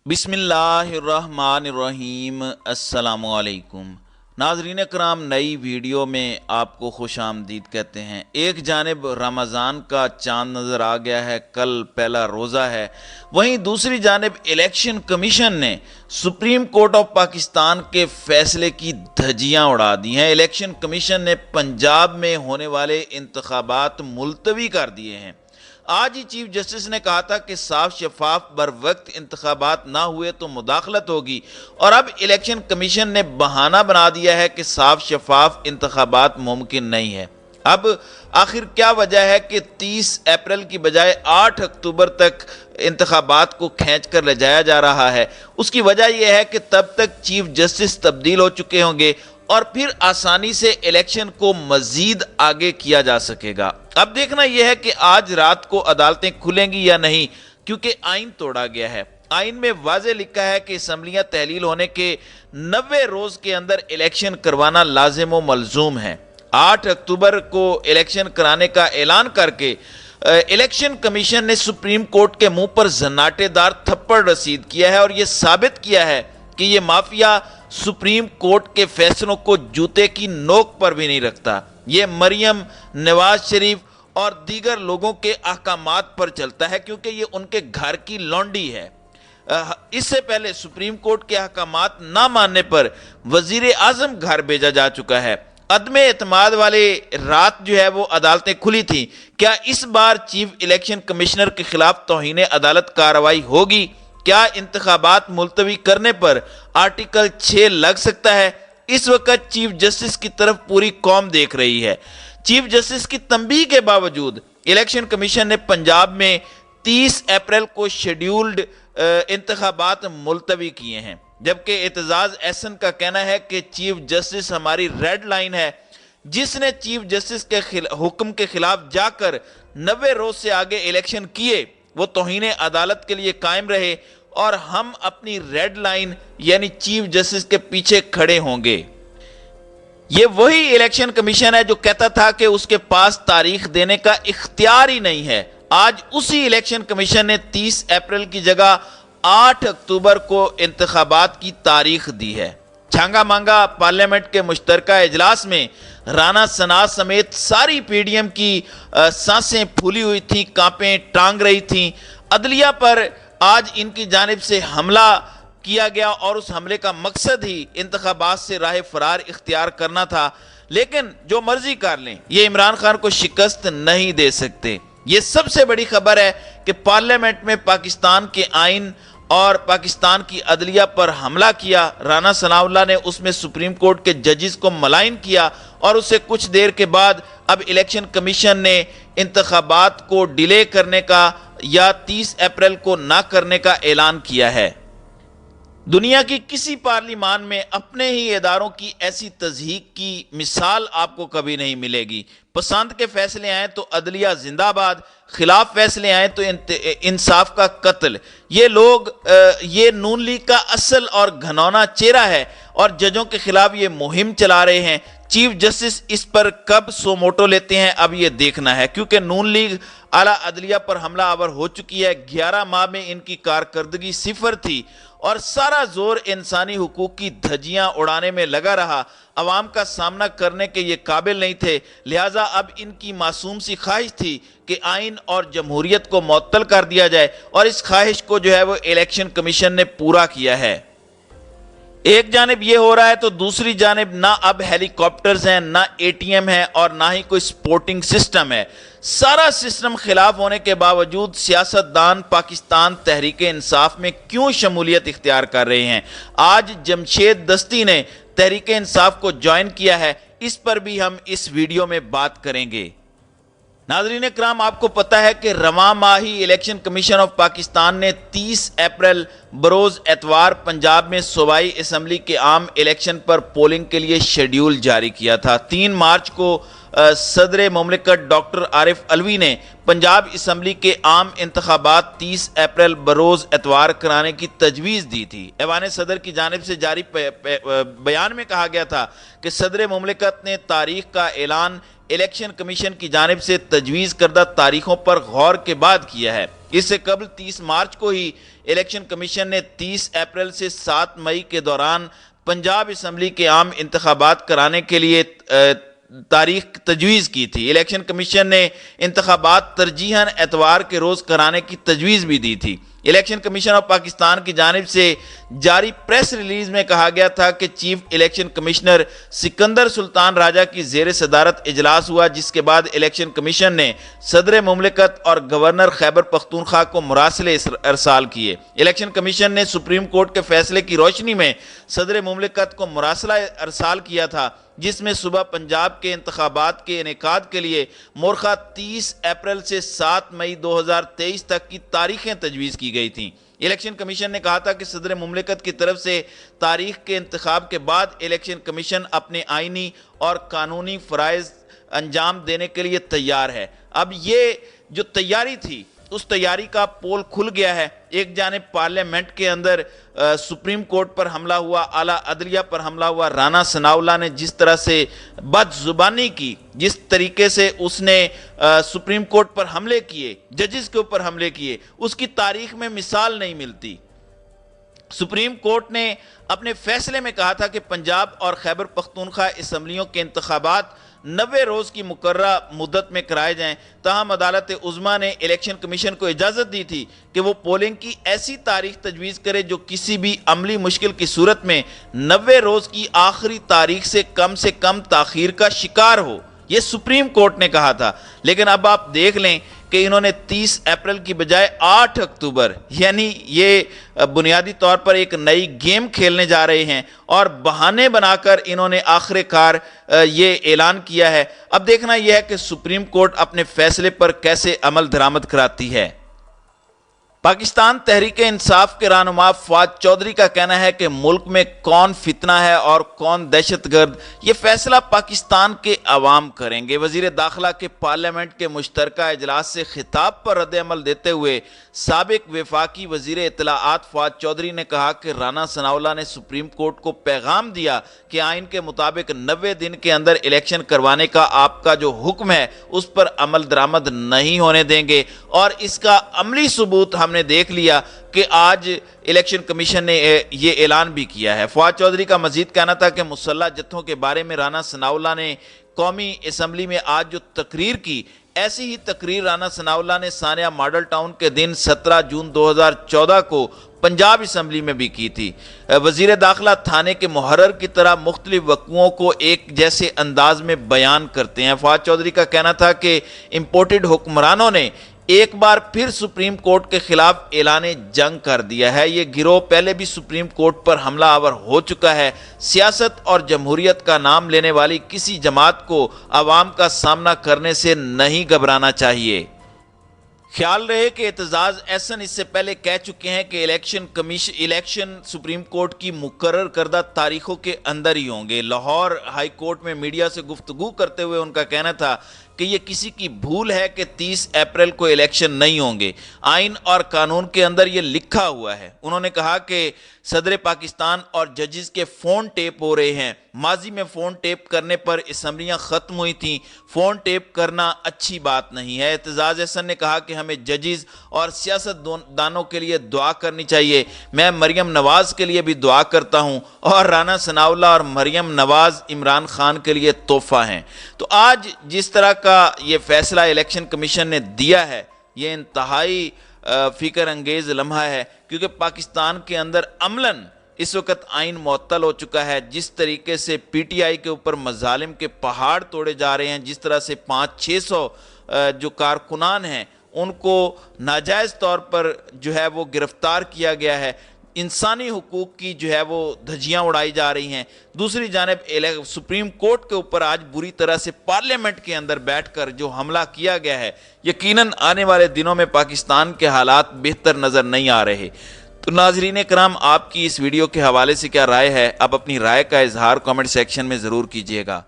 बिस्मिल्लाहिर्रहमानिर्रहीम। अस्सलामुअलैकुम नाज़रीन कराम, नई वीडियो में आपको खुश आमदीद कहते हैं। एक जानिब रमज़ान का चांद नज़र आ गया है, कल पहला रोज़ा है। वहीं दूसरी जानिब इलेक्शन कमीशन ने सुप्रीम कोर्ट ऑफ पाकिस्तान के फैसले की धज्जियां उड़ा दी हैं। इलेक्शन कमीशन ने पंजाब में होने वाले इंतखाबात मुलतवी कर दिए हैं। आज ही चीफ जस्टिस ने कहा था कि साफ शफाफ बर वक्त इंतखाबात ना हुए तो मुदाखलत होगी, और अब इलेक्शन कमीशन ने बहाना बना दिया है कि साफ शफाफ इंतखाबात मुमकिन नहीं है। अब आखिर क्या वजह है कि 30 अप्रैल की बजाय 8 अक्टूबर तक इंतखाबात को खींच कर ले जाया जा रहा है? उसकी वजह यह है कि तब तक चीफ जस्टिस तब्दील हो चुके होंगे और फिर आसानी से इलेक्शन को मजीद आगे किया जा सकेगा। अब देखना यह है कि आज रात को अदालतें खुलेंगी या नहीं, क्योंकि आइन तोड़ा गया है। आइन में वाज़े लिखा है कि असम्बलियां तहलील होने के 90 रोज के अंदर इलेक्शन करवाना लाजिम व मलजूम है। 8 अक्टूबर को इलेक्शन कराने का ऐलान करके इलेक्शन कमीशन ने सुप्रीम कोर्ट के मुंह पर जन्नाटेदार थप्पड़ रसीद किया है और यह साबित किया है कि यह माफिया सुप्रीम कोर्ट के फैसलों को जूते की नोक पर भी नहीं रखता। यह मरियम, नवाज शरीफ और दीगर लोगों के अहकामात पर चलता है, क्योंकि ये उनके घर की लौंडी है। इससे पहले सुप्रीम कोर्ट के अहकामात ना मानने पर वजीर आजम घर भेजा जा चुका है। अदम एतमाद वाले रात जो है वो अदालतें खुली थी। क्या इस बार चीफ इलेक्शन कमिश्नर के खिलाफ तौहीन अदालत कार्रवाई होगी? क्या इंतखाबात मुलतवी करने पर आर्टिकल 6 लग सकता है? इस वक्त चीफ जस्टिस की तरफ पूरी कौम देख रही है। चीफ जस्टिस की तंबीह के बावजूद इलेक्शन कमीशन ने पंजाब में 30 अप्रैल को शेड्यूल्ड इंतखाबात मुलतवी किए हैं, जबकि एतजाज एहसन का कहना है कि चीफ जस्टिस हमारी रेड लाइन है। जिसने चीफ जस्टिस के हुक्म के खिलाफ जाकर 90 रोज से आगे इलेक्शन किए वो तौहीन अदालत के लिए कायम रहे, और हम अपनी रेड लाइन यानी चीफ जस्टिस के पीछे खड़े होंगे। ये वही इलेक्शन कमीशन है जो कहता था कि उसके पास तारीख देने का इख्तियार ही नहीं है। आज उसी इलेक्शन कमीशन ने 30 अप्रैल की जगह 8 अक्टूबर को इंतखाबात की तारीख दी है। छांगा मांगा पार्लियामेंट के मुश्तरका इजलास में राना सनाज समेत सारी पीडीएम की सांसें फूली हुई थी, कांपें टांग रही थी। अदलिया पर आज इनकी जानिब से हमला किया गया और उस हमले का मकसद ही इंतखाबात से राह फरार इख्तियार करना था। लेकिन जो मर्जी कर लें, ये इमरान खान को शिकस्त नहीं दे सकते। ये सबसे बड़ी खबर है कि पार्लियामेंट में पाकिस्तान के आइन और पाकिस्तान की अदलिया पर हमला किया। राना सनाउल्लाह ने उसमें सुप्रीम कोर्ट के जजेस को मलाइन किया, और उससे कुछ देर के बाद अब इलेक्शन कमीशन ने इंतखाबात को डिले करने का या 30 अप्रैल को ना करने का ऐलान किया है। दुनिया की किसी पार्लिमान में अपने ही इदारों की ऐसी तज़हीक की मिसाल आपको कभी नहीं मिलेगी। पसंद के फैसले आए तो अदलिया जिंदाबाद, खिलाफ फैसले आए तो इंसाफ का कत्ल। ये लोग ये नून लीग का असल और घनौना चेहरा है, और जजों के खिलाफ ये मुहिम चला रहे हैं। चीफ जस्टिस इस पर कब सोमोटो लेते हैं अब ये देखना है, क्योंकि नून लीग आला अदलिया पर हमला आवर हो चुकी है। 11 माह में इनकी कारकर्दगी सिफर थी और सारा जोर इंसानी हुकूक की धज्जियां उड़ाने में लगा रहा। अवाम का सामना करने के ये काबिल नहीं थे, लिहाजा अब इनकी मासूम सी ख्वाहिश थी कि आइन और जमहूरियत को मुअत्तल कर दिया जाए, और इस ख्वाहिश को जो है वो इलेक्शन कमीशन ने पूरा किया है। एक जानिब ये हो रहा है तो दूसरी जानिब ना अब हेलीकॉप्टर्स हैं, ना एटीएम है, और ना ही कोई स्पोर्टिंग सिस्टम है। सारा सिस्टम खिलाफ होने के बावजूद सियासतदान पाकिस्तान तहरीक इंसाफ में क्यों शमूलियत इख्तियार कर रहे हैं? आज जमशेद दस्ती ने तहरीक इंसाफ को ज्वाइन किया है, इस पर भी हम इस वीडियो में बात करेंगे। नाज़रीन कराम, आपको पता है कि रवां माह ही इलेक्शन कमीशन ऑफ पाकिस्तान ने 30 अप्रैल बरोज एतवार पंजाब में सूबाई असम्बली के आम इलेक्शन पर पोलिंग के लिए शेड्यूल जारी किया था। 3 मार्च को सदर मुमलिकत डॉक्टर आरिफ अलवी ने पंजाब असम्बली के आम इंतखाबात 30 अप्रैल बरोज एतवार कराने की तजवीज़ दी थी। ऐवान सदर की जानिब से जारी बयान में कहा गया था कि सदर मुमलिकत ने तारीख का ऐलान इलेक्शन कमीशन की जानिब से तजवीज़ करदा तारीखों पर गौर के बाद किया है। इससे कबल 30 मार्च को ही الیکشن کمیشن نے 30 اپریل سے 7 مئی کے دوران پنجاب اسمبلی کے عام انتخابات کرانے کے لیے تاریخ تجویز کی تھی۔ الیکشن کمیشن نے انتخابات ترجیحاً اتوار کے روز کرانے کی تجویز بھی دی تھی۔ الیکشن کمیشن آف پاکستان کی جانب سے جاری پریس ریلیز میں کہا گیا تھا کہ چیف الیکشن کمشنر سکندر سلطان راجہ کی زیر صدارت اجلاس ہوا، جس کے بعد الیکشن کمیشن نے صدر مملکت اور گورنر خیبر پختونخوا کو مراسلے ارسال کیے۔ الیکشن کمیشن نے سپریم کورٹ کے فیصلے کی روشنی میں صدر مملکت کو مراسلہ ارسال کیا تھا، جس میں صبح پنجاب کے انتخابات کے انعقاد کے لیے مورخہ 30 اپریل سے 7 مئی 2023 تک کی تاریخیں تجویز کی گئی تھیں۔ الیکشن کمیشن نے کہا تھا کہ صدر مملکت کی طرف سے تاریخ کے انتخاب کے بعد الیکشن کمیشن اپنے آئینی اور قانونی فرائض انجام دینے کے لیے تیار ہے۔ اب یہ جو تیاری تھی اس تیاری کا پول کھل گیا ہے۔ ایک جانب پارلیمنٹ کے اندر سپریم کورٹ پر حملہ ہوا، اعلیٰ عدلیہ پر حملہ ہوا، رانا ثناءاللہ نے جس طرح سے بد زبانی کی، جس طریقے سے اس نے سپریم کورٹ پر حملے کیے، ججز کے اوپر حملے کیے، اس کی تاریخ میں مثال نہیں ملتی۔ سپریم کورٹ نے اپنے فیصلے میں کہا تھا کہ پنجاب اور خیبر پختونخوا اسمبلیوں کے انتخابات 90 روز کی مقررہ مدت میں کرائے جائیں، تاہم عدالت عظمیٰ نے الیکشن کمیشن کو اجازت دی تھی کہ وہ پولنگ کی ایسی تاریخ تجویز کرے جو کسی بھی عملی مشکل کی صورت میں 90 روز کی آخری تاریخ سے کم تاخیر کا شکار ہو۔ یہ سپریم کورٹ نے کہا تھا، لیکن اب آپ دیکھ لیں کہ انہوں نے 30 اپریل کی بجائے 8 اکتوبر، یعنی یہ بنیادی طور پر ایک نئی گیم کھیلنے جا رہے ہیں اور بہانے بنا کر انہوں نے آخر کار یہ اعلان کیا ہے۔ اب دیکھنا یہ ہے کہ سپریم کورٹ اپنے فیصلے پر کیسے عمل درآمد کراتی ہے۔ پاکستان تحریک انصاف کے رہنما فواد چودھری کا کہنا ہے کہ ملک میں کون فتنہ ہے اور کون دہشت گرد، یہ فیصلہ پاکستان کے عوام کریں گے۔ وزیر داخلہ کے پارلیمنٹ کے مشترکہ اجلاس سے خطاب پر رد عمل دیتے ہوئے سابق وفاقی وزیر اطلاعات فواد چودھری نے کہا کہ رانا ثناءاللہ نے سپریم کورٹ کو پیغام دیا کہ آئین کے مطابق 90 دن کے اندر الیکشن کروانے کا آپ کا جو حکم ہے اس پر عمل درآمد نہیں ہونے دیں گے، اور اس کا عملی ثبوت ہم نے دیکھ لیا کہ آج الیکشن کمیشن نے یہ اعلان بھی کیا ہے۔ فواد چودھری کا مزید کہنا تھا کہ مسلح جتھوں کے بارے میں رانا ثناءاللہ نے قومی اسمبلی میں آج جو تقریر کی، ایسی ہی تقریر رانا ثناءاللہ نے ثانیہ ماڈل ٹاؤن کے دن 17 جون 2014 کو پنجاب اسمبلی میں بھی کی تھی۔ وزیر داخلہ تھانے کے محرر کی طرح مختلف وقوعوں کو ایک جیسے انداز میں بیان کرتے ہیں۔ فواد چودھری کا کہنا تھا کہ امپورٹڈ حکمرانوں نے ایک بار پھر سپریم کورٹ کے خلاف اعلان جنگ کر دیا ہے۔ یہ گروہ پہلے بھی سپریم کورٹ پر حملہ آور ہو چکا ہے۔ سیاست اور جمہوریت کا نام لینے والی کسی جماعت کو عوام کا سامنا کرنے سے نہیں گھبرانا چاہیے۔ خیال رہے کہ اعتزاز احسن اس سے پہلے کہہ چکے ہیں کہ الیکشن سپریم کورٹ کی مقرر کردہ تاریخوں کے اندر ہی ہوں گے۔ لاہور ہائی کورٹ میں میڈیا سے گفتگو کرتے ہوئے ان کا کہنا تھا کہ یہ کسی کی بھول ہے کہ 30 اپریل کو الیکشن نہیں ہوں گے، آئین اور قانون کے اندر یہ لکھا ہوا ہے۔ انہوں نے کہا کہ صدر پاکستان اور ججز کے فون ٹیپ ہو رہے ہیں۔ ماضی میں فون ٹیپ کرنے پر اسمبلیاں ختم ہوئی تھیں، فون ٹیپ کرنا اچھی بات نہیں ہے۔ اعتزاز احسن نے کہا کہ ہمیں ججز اور سیاست دانوں کے لیے دعا کرنی چاہیے۔ میں مریم نواز کے لیے بھی دعا کرتا ہوں، اور رانا ثناءاللہ اور مریم نواز عمران خان کے لیے تحفہ ہیں۔ تو آج جس طرح کا یہ فیصلہ الیکشن کمیشن نے دیا ہے، یہ انتہائی فکر انگیز لمحہ ہے، کیونکہ پاکستان کے اندر عملاً اس وقت آئین معطل ہو چکا ہے۔ جس طریقے سے پی ٹی آئی کے اوپر مظالم کے پہاڑ توڑے جا رہے ہیں، جس طرح سے 500-600 جو کارکنان ہیں ان کو ناجائز طور پر جو ہے وہ گرفتار کیا گیا ہے، انسانی حقوق کی جو ہے وہ دھجیاں اڑائی جا رہی ہیں۔ دوسری جانب سپریم کورٹ کے اوپر آج بری طرح سے پارلیمنٹ کے اندر بیٹھ کر جو حملہ کیا گیا ہے، یقیناً آنے والے دنوں میں پاکستان کے حالات بہتر نظر نہیں آ رہے۔ تو ناظرین کرام، آپ کی اس ویڈیو کے حوالے سے کیا رائے ہے؟ آپ اپنی رائے کا اظہار کامنٹ سیکشن میں ضرور کیجیے گا۔